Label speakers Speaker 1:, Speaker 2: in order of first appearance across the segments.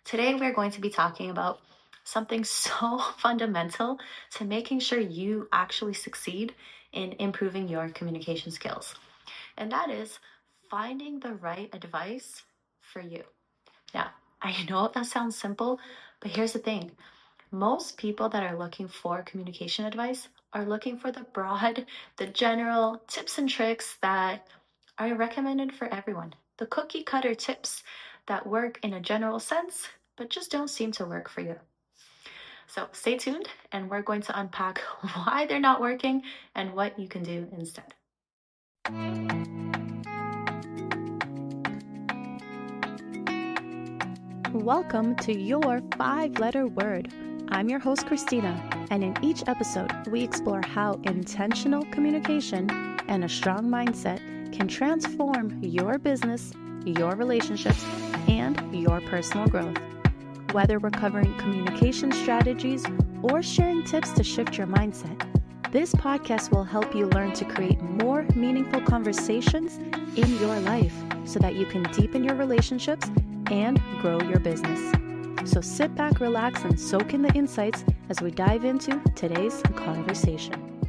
Speaker 1: Today, we're going to be talking about something so fundamental to making sure you actually succeed in improving your communication skills. And that is finding the right advice for you. Now, I know that sounds simple, but here's the thing. Most people that are looking for communication advice are looking for the broad, the general tips and tricks that are recommended for everyone. The cookie cutter tips that work in a general sense, but just don't seem to work for you. So stay tuned, and we're going to unpack why they're not working and what you can do instead.
Speaker 2: Welcome to your 5-letter word. I'm your host, Christina, and in each episode, we explore how intentional communication and a strong mindset can transform your business, your relationships, and your personal growth. Whether we're covering communication strategies or sharing tips to shift your mindset, this podcast will help you learn to create more meaningful conversations in your life so that you can deepen your relationships and grow your business. So sit back, relax, and soak in the insights as we dive into today's conversation.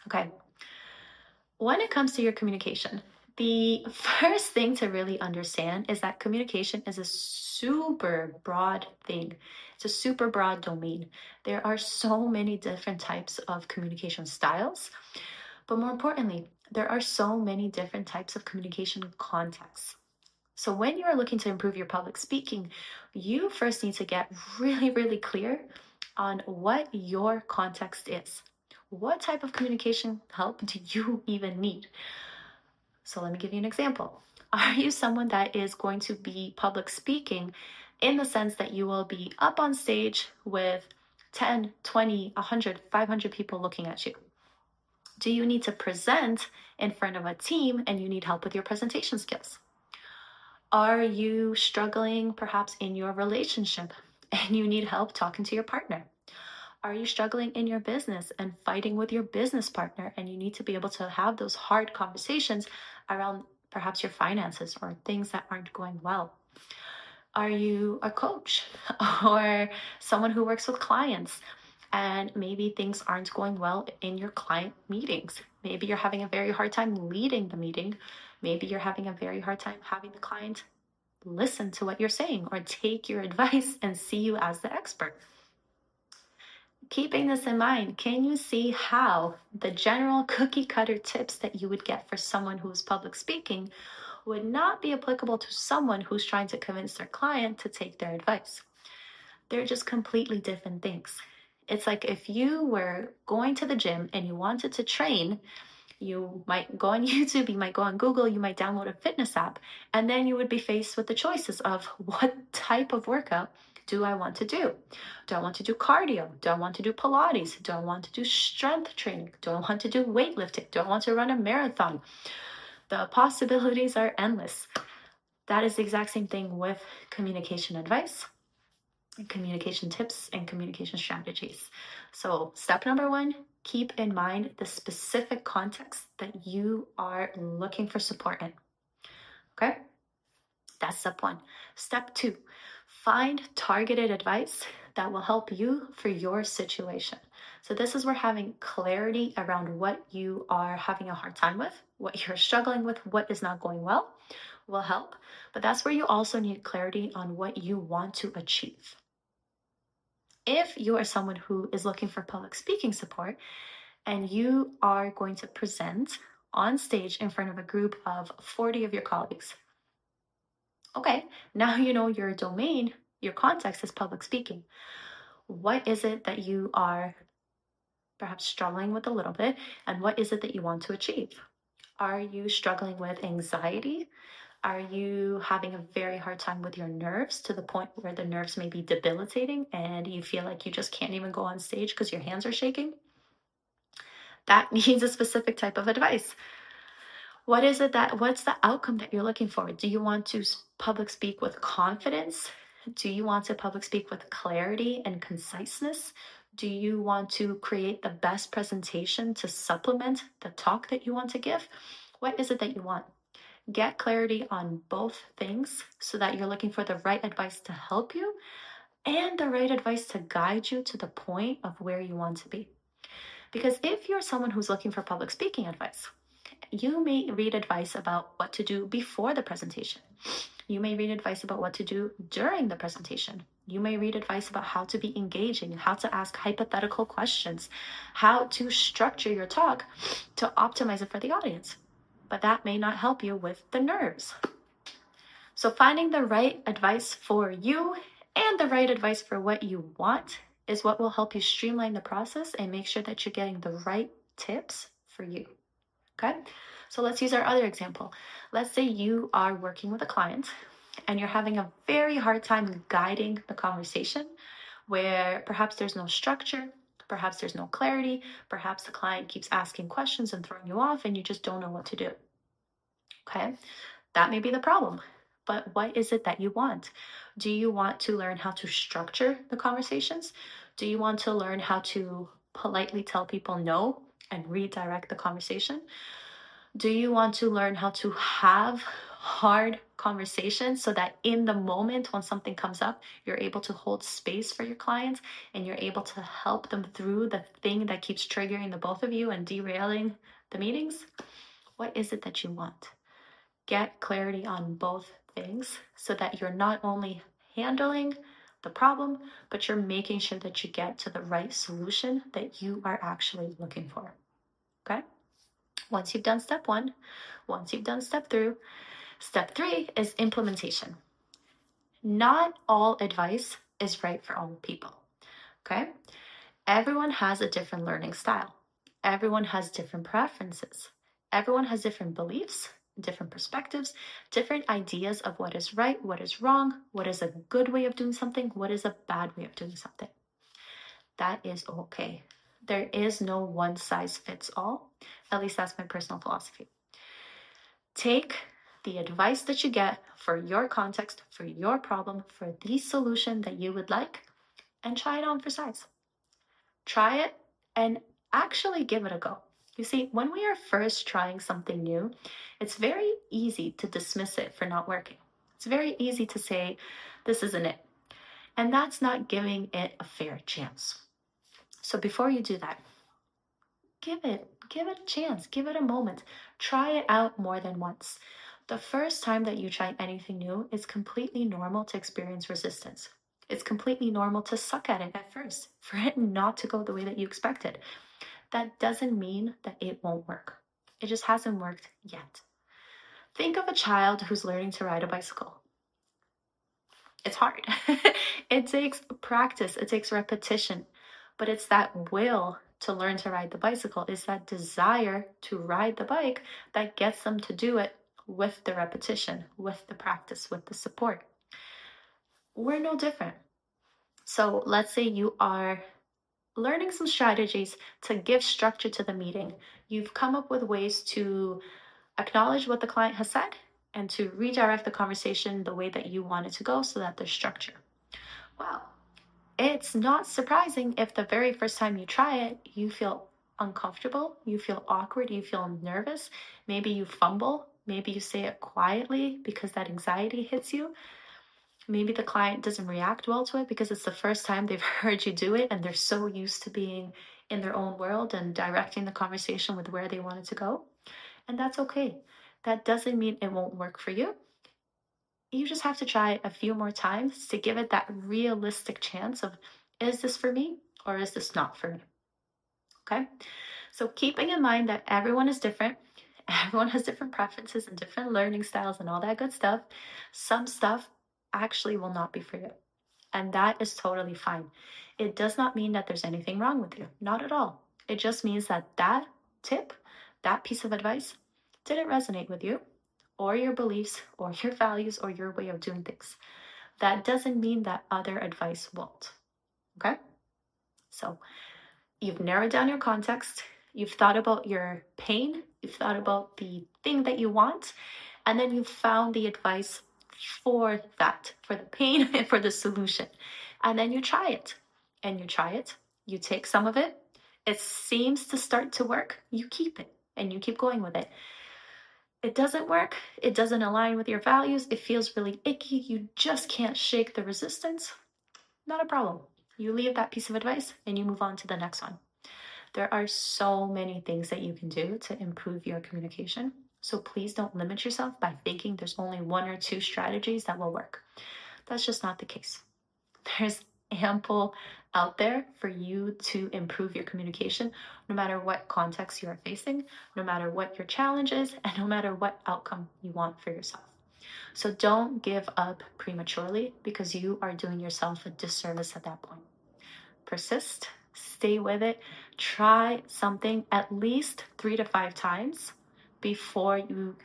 Speaker 1: Okay. When it comes to your communication, the first thing to really understand is that communication is a super broad thing. It's a super broad domain. There are so many different types of communication styles, but more importantly, there are so many different types of communication contexts. So when you are looking to improve your public speaking, you first need to get really, really clear on what your context is. What type of communication help do you even need? So let me give you an example. Are you someone that is going to be public speaking in the sense that you will be up on stage with 10, 20, 100, 500 people looking at you? Do you need to present in front of a team and you need help with your presentation skills? Are you struggling perhaps in your relationship and you need help talking to your partner? Are you struggling in your business and fighting with your business partner and you need to be able to have those hard conversations around perhaps your finances or things that aren't going well? Are you a coach or someone who works with clients and maybe things aren't going well in your client meetings? Maybe you're having a very hard time leading the meeting. Maybe you're having a very hard time having the client listen to what you're saying or take your advice and see you as the expert. Keeping this in mind, can you see how the general cookie cutter tips that you would get for someone who is public speaking would not be applicable to someone who's trying to convince their client to take their advice? They're just completely different things. It's like if you were going to the gym and you wanted to train, you might go on YouTube, you might go on Google, you might download a fitness app, and then you would be faced with the choices of what type of workout do I want to do? Do I want to do cardio? Do I want to do Pilates? Do I want to do strength training? Do I want to do weightlifting? Do I want to run a marathon? The possibilities are endless. That is the exact same thing with communication advice, communication tips, and communication strategies. So step number one, keep in mind the specific context that you are looking for support in. Okay? That's step one. Step two, find targeted advice that will help you for your situation. So this is where having clarity around what you are having a hard time with, what you're struggling with, what is not going well will help. But that's where you also need clarity on what you want to achieve. If you are someone who is looking for public speaking support and you are going to present on stage in front of a group of 40 of your colleagues, okay, now you know your domain, your context is public speaking. What is it that you are perhaps struggling with a little bit, and what is it that you want to achieve? Are you struggling with anxiety? Are you having a very hard time with your nerves to the point where the nerves may be debilitating and you feel like you just can't even go on stage because your hands are shaking? That needs a specific type of advice. What's the outcome that you're looking for? Do you want to public speak with confidence? Do you want to public speak with clarity and conciseness? Do you want to create the best presentation to supplement the talk that you want to give? What is it that you want? Get clarity on both things so that you're looking for the right advice to help you and the right advice to guide you to the point of where you want to be. Because if you're someone who's looking for public speaking advice, you may read advice about what to do before the presentation. You may read advice about what to do during the presentation. You may read advice about how to be engaging, how to ask hypothetical questions, how to structure your talk to optimize it for the audience. But that may not help you with the nerves. So finding the right advice for you and the right advice for what you want is what will help you streamline the process and make sure that you're getting the right tips for you. Okay? So let's use our other example. Let's say you are working with a client and you're having a very hard time guiding the conversation where perhaps there's no structure, perhaps there's no clarity, perhaps the client keeps asking questions and throwing you off and you just don't know what to do. Okay? That may be the problem. But what is it that you want? Do you want to learn how to structure the conversations? Do you want to learn how to politely tell people no and redirect the conversation? Do you want to learn how to have hard conversations so that in the moment when something comes up, you're able to hold space for your clients and you're able to help them through the thing that keeps triggering the both of you and derailing the meetings? What is it that you want? Get clarity on both things so that you're not only handling the problem, but you're making sure that you get to the right solution that you are actually looking for. Okay? Once you've done step one, once you've done step three is implementation. Not all advice is right for all people. Okay? Everyone has a different learning style. Everyone has different preferences. Everyone has different beliefs, different perspectives, different ideas of what is right, what is wrong, what is a good way of doing something, what is a bad way of doing something. That is okay. There is no one size fits all. At least that's my personal philosophy. Take the advice that you get for your context, for your problem, for the solution that you would like, and try it on for size. Try it and actually give it a go. You see, when we are first trying something new, it's very easy to dismiss it for not working. It's very easy to say, this isn't it. And that's not giving it a fair chance. So before you do that, give it a chance, give it a moment. Try it out more than once. The first time that you try anything new, it's completely normal to experience resistance. It's completely normal to suck at it at first, for it not to go the way that you expected. That doesn't mean that it won't work. It just hasn't worked yet. Think of a child who's learning to ride a bicycle. It's hard. It takes practice, it takes repetition, but it's that will to learn to ride the bicycle, is that desire to ride the bike that gets them to do it with the repetition, with the practice, with the support. We're no different. So let's say you are learning some strategies to give structure to the meeting. You've come up with ways to acknowledge what the client has said and to redirect the conversation the way that you want it to go so that there's structure. Well, it's not surprising if the very first time you try it, you feel uncomfortable, you feel awkward, you feel nervous, maybe you fumble, maybe you say it quietly because that anxiety hits you. Maybe the client doesn't react well to it because it's the first time they've heard you do it and they're so used to being in their own world and directing the conversation with where they want it to go. And that's okay. That doesn't mean it won't work for you. You just have to try a few more times to give it that realistic chance of, is this for me or is this not for me? Okay? So keeping in mind that everyone is different, everyone has different preferences and different learning styles and all that good stuff, some stuff actually will not be for you. And that is totally fine. It does not mean that there's anything wrong with you. Not at all. It just means that that tip, that piece of advice didn't resonate with you or your beliefs or your values or your way of doing things. That doesn't mean that other advice won't. Okay? So you've narrowed down your context. You've thought about your pain. You've thought about the thing that you want. And then you've found the advice for that, for the pain and for the solution. And then you try it. And you try it. You take some of it. It seems to start to work. You keep it. And you keep going with it. it doesn't work, it doesn't align with your values, it feels really icky, you just can't shake the resistance, not a problem. You leave that piece of advice and you move on to the next one. There are so many things that you can do to improve your communication. So please don't limit yourself by thinking there's only one or two strategies that will work. That's just not the case. There's ample out there for you to improve your communication, no matter what context you are facing, no matter what your challenge is, and no matter what outcome you want for yourself. So don't give up prematurely because you are doing yourself a disservice at that point. Persist, stay with it, try something at least 3 to 5 times before you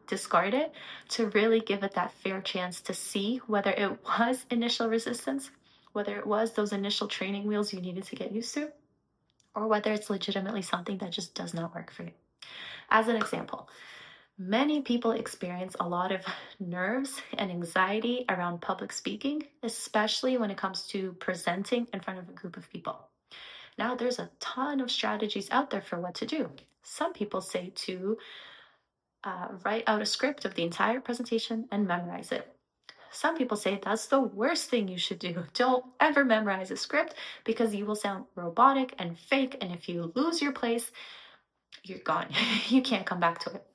Speaker 1: discard it to really give it that fair chance to see whether it was initial resistance, whether it was those initial training wheels you needed to get used to, or whether it's legitimately something that just does not work for you. As an example, many people experience a lot of nerves and anxiety around public speaking, especially when it comes to presenting in front of a group of people. Now, there's a ton of strategies out there for what to do. Some people say to write out a script of the entire presentation and memorize it. Some people say that's the worst thing you should do. Don't ever memorize a script because you will sound robotic and fake, and if you lose your place, you're gone. You can't come back to it.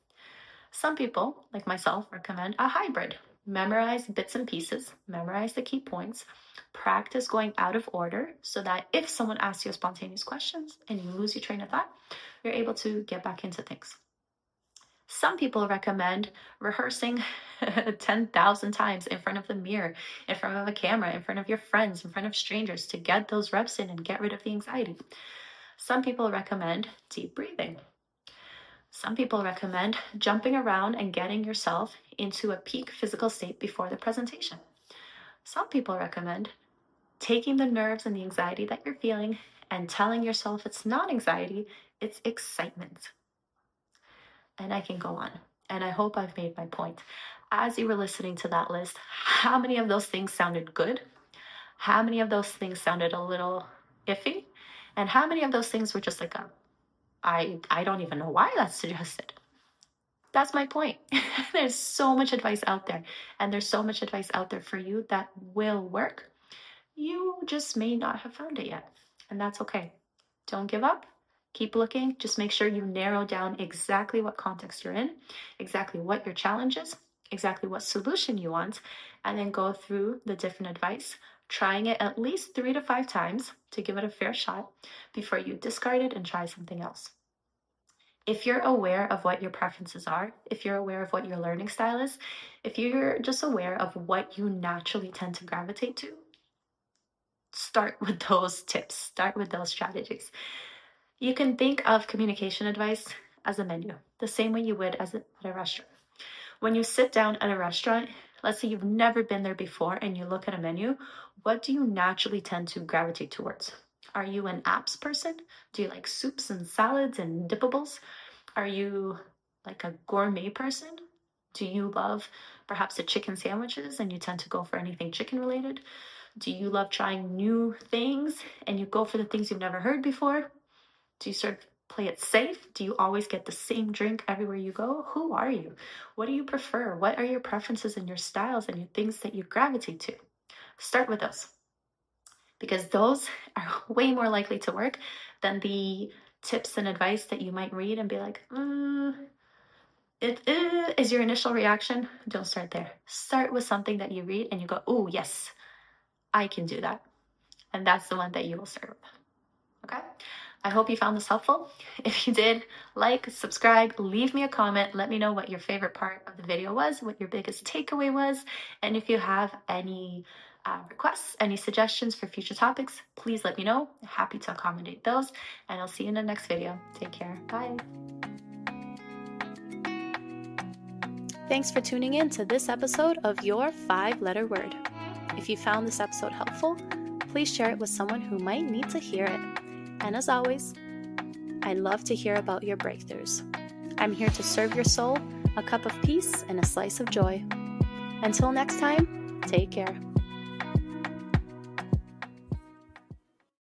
Speaker 1: Some people, like myself, recommend a hybrid. Memorize bits and pieces, memorize the key points, practice going out of order so that if someone asks you spontaneous questions and you lose your train of thought, you're able to get back into things. Some people recommend rehearsing 10,000 times in front of the mirror, in front of a camera, in front of your friends, in front of strangers to get those reps in and get rid of the anxiety. Some people recommend deep breathing. Some people recommend jumping around and getting yourself into a peak physical state before the presentation. Some people recommend taking the nerves and the anxiety that you're feeling and telling yourself it's not anxiety, it's excitement. And I can go on. And I hope I've made my point. As you were listening to that list, how many of those things sounded good? How many of those things sounded a little iffy? And how many of those things were just like, I don't even know why that's suggested? That's my point. There's so much advice out there, and there's so much advice out there for you that will work. You just may not have found it yet, and that's okay. Don't give up. Keep looking. Just make sure you narrow down exactly what context you're in, exactly what your challenge is, exactly what solution you want, and then go through the different advice, trying it at least 3 to 5 times to give it a fair shot before you discard it and try something else. If you're aware of what your preferences are, if you're aware of what your learning style is, if you're just aware of what you naturally tend to gravitate to, start with those tips, start with those strategies. You can think of communication advice as a menu, the same way you would at a restaurant. When you sit down at a restaurant, let's say you've never been there before and you look at a menu, what do you naturally tend to gravitate towards? Are you an apps person? Do you like soups and salads and dippables? Are you like a gourmet person? Do you love perhaps the chicken sandwiches and you tend to go for anything chicken related? Do you love trying new things and you go for the things you've never heard before? Do you sort of play it safe? Do you always get the same drink everywhere you go? Who are you? What do you prefer? What are your preferences and your styles and your things that you gravitate to? Start with those, because those are way more likely to work than the tips and advice that you might read and be like, it is your initial reaction. Don't start there. Start with something that you read and you go, oh, yes, I can do that. And that's the one that you will start with. Okay? I hope you found this helpful. If you did, like, subscribe, leave me a comment. Let me know what your favorite part of the video was, what your biggest takeaway was. And if you have any requests, any suggestions for future topics, please let me know. Happy to accommodate those. And I'll see you in the next video. Take care. Bye.
Speaker 2: Thanks for tuning in to this episode of Your 5-Letter Word. If you found this episode helpful, please share it with someone who might need to hear it. And as always, I love to hear about your breakthroughs. I'm here to serve your soul a cup of peace and a slice of joy. Until next time, take care.